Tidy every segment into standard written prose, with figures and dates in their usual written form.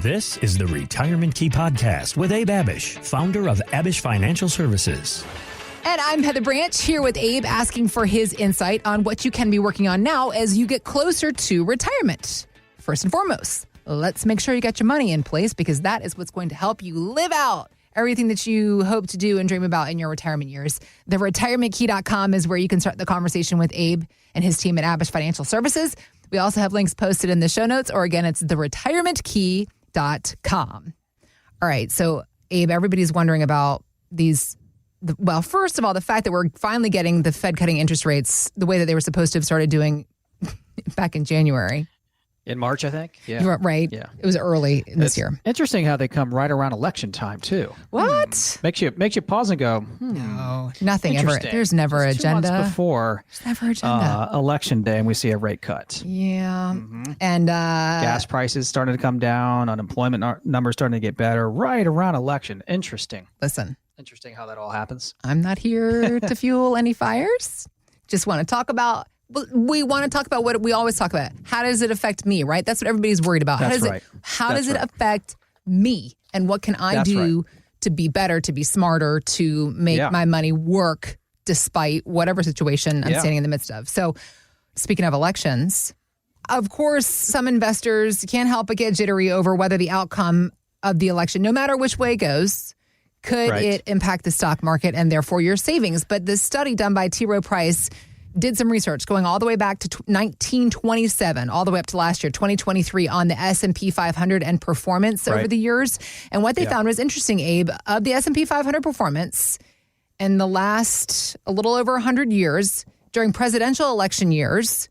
This is the Retirement Key Podcast with Abe Abish, founder of Abish Financial Services. And I'm Heather Branch here with Abe, asking for his insight on what you can be working on now as you get closer to retirement. First and foremost, let's make sure you got your money in place, because that is what's going to help you live out everything that you hope to do and dream about in your retirement years. TheRetirementKey.com is where you can start the conversation with Abe and his team at Abish Financial Services. We also have links posted in the show notes, or again, it's TheRetirementKey.com. All right. So, Abe, everybody's wondering about these. Well, first of all, the fact that we're finally getting the Fed cutting interest rates the way that they were supposed to have started doing back in January. In March, I think. Yeah. Right. Yeah. It was early this year. Interesting how they come right around election time, too. What? Makes you pause and go, No, nothing ever. There's never an agenda. 2 months before There's never agenda. election day, and we see a rate cut. Yeah. And gas prices starting to come down, unemployment numbers starting to get better right around election. Interesting. Listen, Interesting how that all happens. I'm not here to fuel any fires. Just want to talk about. We want to talk about what we always talk about. How does it affect me, right? That's what everybody's worried about. That's right. How does it affect me? And what can I do to be better, to be smarter, to make my money work despite whatever situation I'm standing in the midst of? So speaking of elections, of course, some investors can't help but get jittery over whether the outcome of the election, no matter which way it goes, could it impact the stock market and therefore your savings. But this study done by T. Rowe Price did some research going all the way back to 1927, all the way up to last year, 2023, on the S&P 500 and performance over the years. And what they found was interesting, Abe. Of the S&P 500 performance in the last a little over 100 years, during presidential election years,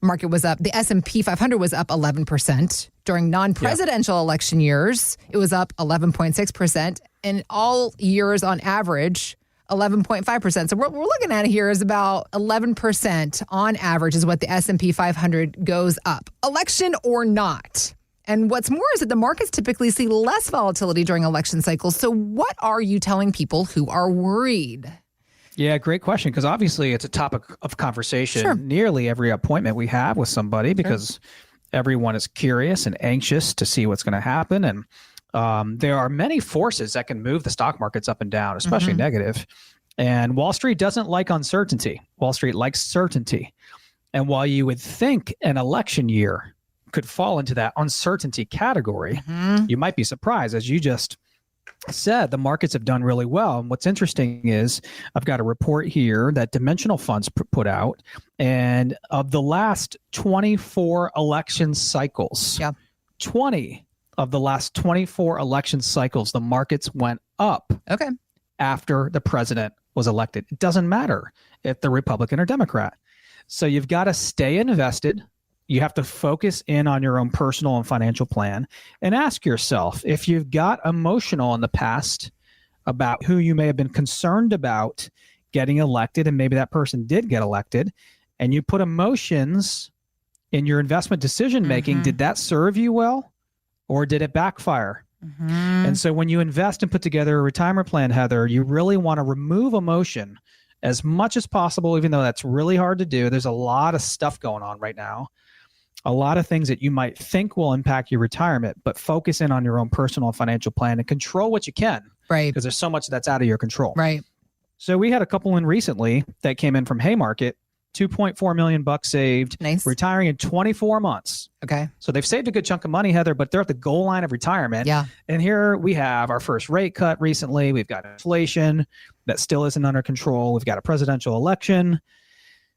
market was up. The S&P 500 was up 11%. During non-presidential election years, it was up 11.6%. And all years on average, 11.5%. So what we're looking at here is about 11% on average is what the S&P 500 goes up, election or not. And what's more is that the markets typically see less volatility during election cycles. So what are you telling people who are worried? Yeah, great question, because obviously it's a topic of conversation nearly every appointment we have with somebody, because everyone is curious and anxious to see what's going to happen. And there are many forces that can move the stock markets up and down, especially negative. And Wall Street doesn't like uncertainty. Wall Street likes certainty. And while you would think an election year could fall into that uncertainty category, you might be surprised. As you just said, the markets have done really well. And what's interesting is I've got a report here that Dimensional Funds put out. And of the last 24 election cycles, 20 of the last 24 election cycles, the markets went up after the president was elected. It doesn't matter if they're Republican or Democrat. So you've got to stay invested. You have to focus in on your own personal and financial plan and ask yourself, if you've got emotional in the past about who you may have been concerned about getting elected, and maybe that person did get elected, and you put emotions in your investment decision-making, did that serve you well? Or did it backfire? And so when you invest and put together a retirement plan, Heather, you really want to remove emotion as much as possible, even though that's really hard to do. There's a lot of stuff going on right now, a lot of things that you might think will impact your retirement, but focus in on your own personal and financial plan and control what you can. Right. Because there's so much that's out of your control. Right. So we had a couple in recently that came in from Haymarket, $2.4 million saved, retiring in 24 months. Okay. So they've saved a good chunk of money, Heather, but they're at the goal line of retirement. Yeah. And here we have our first rate cut recently. We've got inflation that still isn't under control. We've got a presidential election.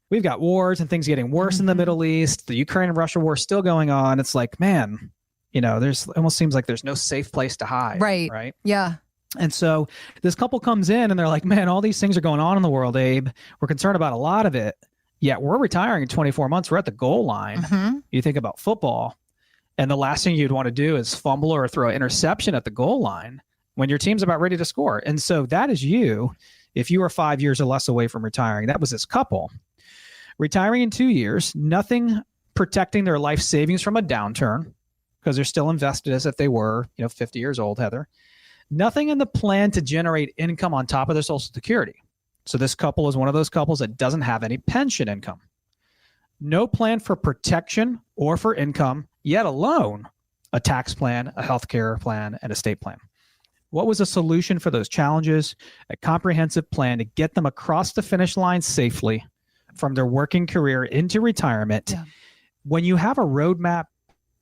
We've got wars and things getting worse in the Middle East. The Ukraine and Russia war is still going on. It's like, man, there's almost seems like there's no safe place to hide. Right. Right. Yeah. And so this couple comes in and they're like, man, all these things are going on in the world, Abe. We're concerned about a lot of it. Yet we're retiring in 24 months. We're at the goal line. You think about football, and the last thing you'd want to do is fumble or throw an interception at the goal line when your team's about ready to score. And so that is you if you are 5 years or less away from retiring. That was this couple. Retiring in 2 years, nothing protecting their life savings from a downturn because they're still invested as if they were 50 years old, Heather. Nothing in the plan to generate income on top of their Social Security. So this couple is one of those couples that doesn't have any pension income. No plan for protection or for income, yet alone a tax plan, a healthcare plan, and estate plan. What was a solution for those challenges? A comprehensive plan to get them across the finish line safely from their working career into retirement. Yeah. When you have a roadmap,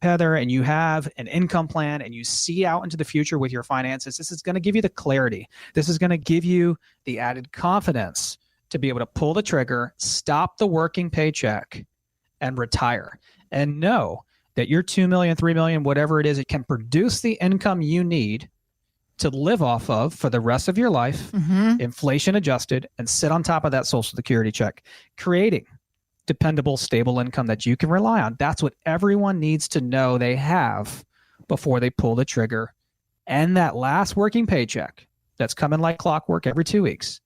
Heather, and you have an income plan and you see out into the future with your finances, this is going to give you the clarity. This is going to give you the added confidence to be able to pull the trigger, stop the working paycheck, and retire. And know that your 2 million, 3 million, whatever it is, it can produce the income you need to live off of for the rest of your life, inflation adjusted, and sit on top of that Social Security check, creating dependable, stable income that you can rely on. That's what everyone needs to know they have before they pull the trigger. And that last working paycheck that's coming like clockwork every 2 weeks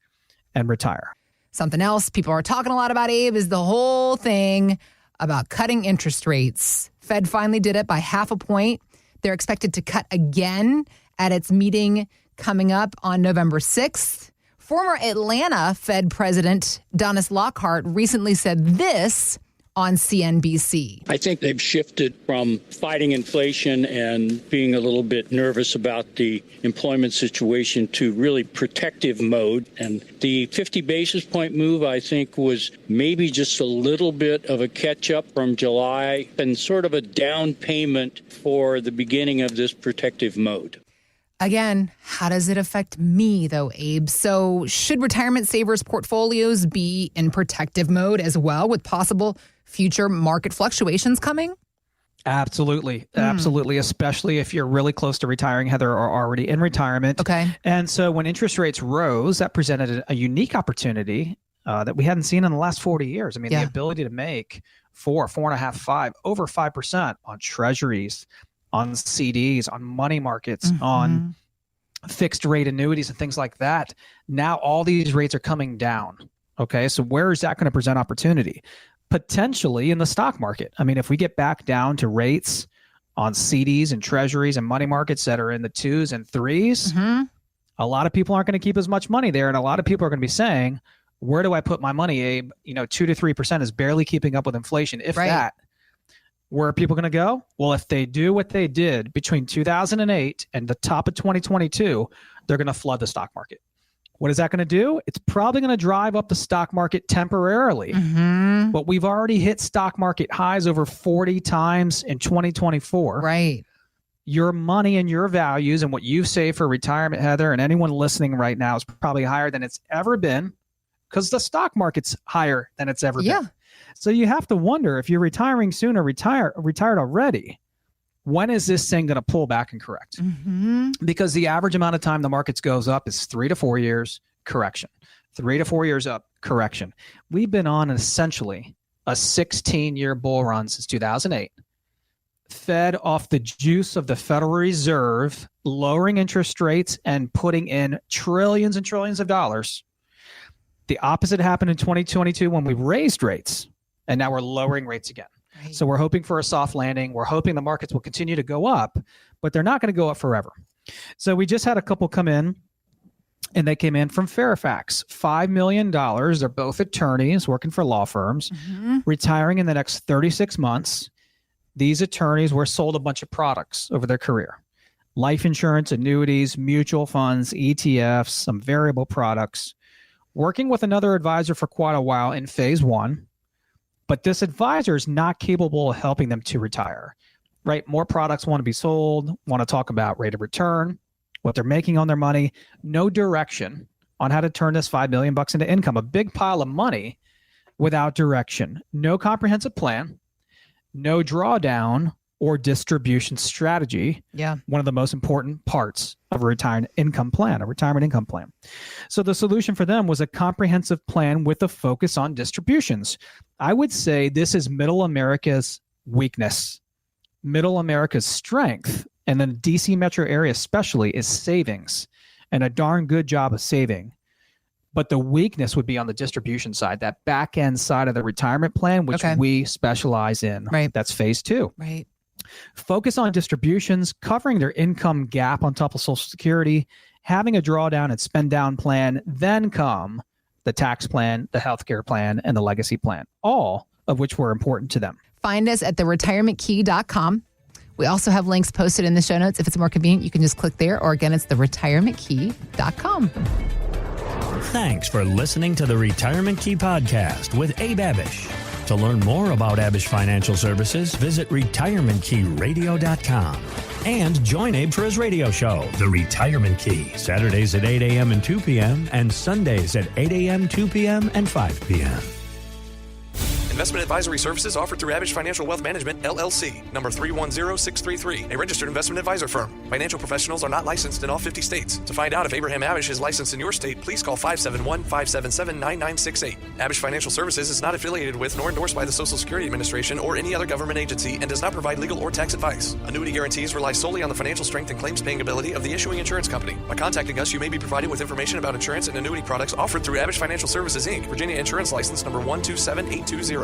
and retire. Something else people are talking a lot about, Abe, is the whole thing about cutting interest rates. Fed finally did it by 0.5 point. They're expected to cut again at its meeting coming up on November 6th. Former Atlanta Fed President Donis Lockhart recently said this on CNBC. I think they've shifted from fighting inflation and being a little bit nervous about the employment situation to really protective mode. And the 50 basis point move, I think, was maybe just a little bit of a catch up from July and sort of a down payment for the beginning of this protective mode. Again, how does it affect me, though, Abe? So should retirement savers' portfolios be in protective mode as well, with possible future market fluctuations coming? Absolutely. Absolutely. Especially if you're really close to retiring, Heather, or already in retirement. Okay. And so when interest rates rose, that presented a unique opportunity that we hadn't seen in the last 40 years. I mean, the ability to make 4.5, 5, over 5% on treasuries, on CDs, on money markets, on fixed rate annuities and things like that. Now all these rates are coming down. Okay. So where is that going to present opportunity? Potentially in the stock market. I mean, if we get back down to rates on CDs and treasuries and money markets that are in the 2s and 3s, a lot of people aren't going to keep as much money there. And a lot of people are going to be saying, where do I put my money, Abe? 2 to 3% is barely keeping up with inflation, if that. Where are people going to go? Well, if they do what they did between 2008 and the top of 2022, they're going to flood the stock market. What is that going to do? It's probably going to drive up the stock market temporarily. But we've already hit stock market highs over 40 times in 2024. Right. Your money and your values and what you save for retirement, Heather, and anyone listening right now is probably higher than it's ever been because the stock market's higher than it's ever been. So you have to wonder, if you're retiring soon or retired already, when is this thing going to pull back and correct? Because the average amount of time the markets goes up is 3 to 4 years, correction. 3 to 4 years up, correction. We've been on essentially a 16-year bull run since 2008, fed off the juice of the Federal Reserve, lowering interest rates and putting in trillions and trillions of dollars. The opposite happened in 2022 when we raised rates. And now we're lowering rates again. Right. So we're hoping for a soft landing. We're hoping the markets will continue to go up, but they're not going to go up forever. So we just had a couple come in, and they came in from Fairfax. $5 million. They're both attorneys working for law firms, retiring in the next 36 months. These attorneys were sold a bunch of products over their career. Life insurance, annuities, mutual funds, ETFs, some variable products. Working with another advisor for quite a while in phase one. But this advisor is not capable of helping them to retire, right? More products want to be sold, want to talk about rate of return, what they're making on their money, no direction on how to turn this $5 million into income, a big pile of money without direction, no comprehensive plan, no drawdown or distribution strategy. One of the most important parts of a retirement income plan. So the solution for them was a comprehensive plan with a focus on distributions. I would say this is middle America's weakness. Middle America's strength, and then DC metro area especially, is savings, and a darn good job of saving. But the weakness would be on the distribution side, that back end side of the retirement plan, which we specialize in. That's phase two. Focus on distributions, covering their income gap on top of Social Security, having a drawdown and spend down plan, then come the tax plan, the healthcare plan, and the legacy plan, all of which were important to them. Find us at theretirementkey.com. We also have links posted in the show notes. If it's more convenient, you can just click there, or again, it's theretirementkey.com. Thanks for listening to the Retirement Key Podcast with Abe Abish. To learn more about Abish Financial Services, visit retirementkeyradio.com and join Abe for his radio show, The Retirement Key, Saturdays at 8 a.m. and 2 p.m. and Sundays at 8 a.m., 2 p.m., and 5 p.m. Investment advisory services offered through Abish Financial Wealth Management, LLC, number 310633, a registered investment advisor firm. Financial professionals are not licensed in all 50 states. To find out if Abraham Abish is licensed in your state, please call 571-577-9968. Abish Financial Services is not affiliated with nor endorsed by the Social Security Administration or any other government agency and does not provide legal or tax advice. Annuity guarantees rely solely on the financial strength and claims-paying ability of the issuing insurance company. By contacting us, you may be provided with information about insurance and annuity products offered through Abish Financial Services, Inc., Virginia Insurance License number 127820.